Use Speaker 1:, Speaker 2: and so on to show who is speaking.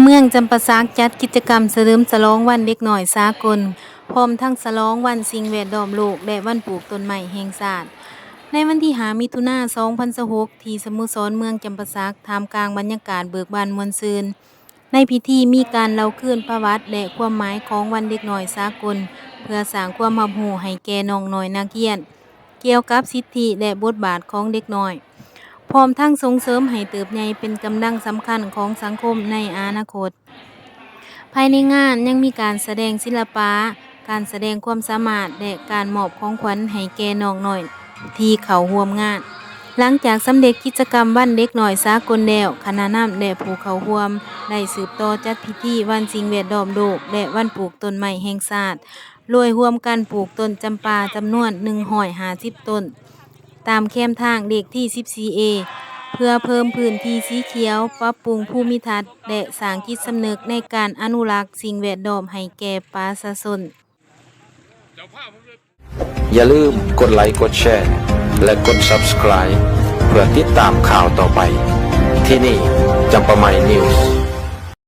Speaker 1: เมืองจำปาสักจัดกิจกรรมเฉลิมฉลองวันเด็กน้อยสากลพร้อมทั้งฉลองวันสิ่งแวดล้อมโลกและวันปลูกต้นไม้แห่งชาติในวันที่5มิถุนายน2026ที่สโมสรเมืองจำปาสักท่ามกลางบรรยากาศเบิกบานม่วนซื่นในพิธีมีการเล่าคืนประวัติและความหมายของวันเด็กน้อยสากลเพื่อสร้างความรับรู้ให้แก่น้องน้อยนักเรียนเกี่ยวกับสิทธิและบทบาทของเด็กน้อยพร้อมทั้งส่งเสริมให้เติบใหญ่เป็นกำลังสำคัญของสังคมในอนาคตภายในงานยังมีการแสดงศิลปะการแสดงความสามารถและการมอบของขวัญให้แก่น้องน้อยที่เข้าร่วมงานหลังจากสำเร็จกิจกรรมวันเด็กน้อยสากลแล้วคณะนำและผู้เข้าร่วมได้สืบต่อจัดพิธีวันสิ่งแวดล้อมโลกและวันปลูกต้นไม้แห่งชาติโดยร่วมกันปลูกต้นจำปาจำนวน150ต้นตามแคมทางเลขที่ 14A เพื่อเพิ่มพื้นที่สีเขียวปรับปรุงภูมิทัศน์และสร้างจิตสำนึกในการอนุรักษ์สิ่งแวดล้อมให้แก่ประชาชน
Speaker 2: อย่าลืมกดไลค์กดแชร์และกด Subscribe เพื่อติดตามข่าวต่อไปที่นี่จำปาไมนิวส์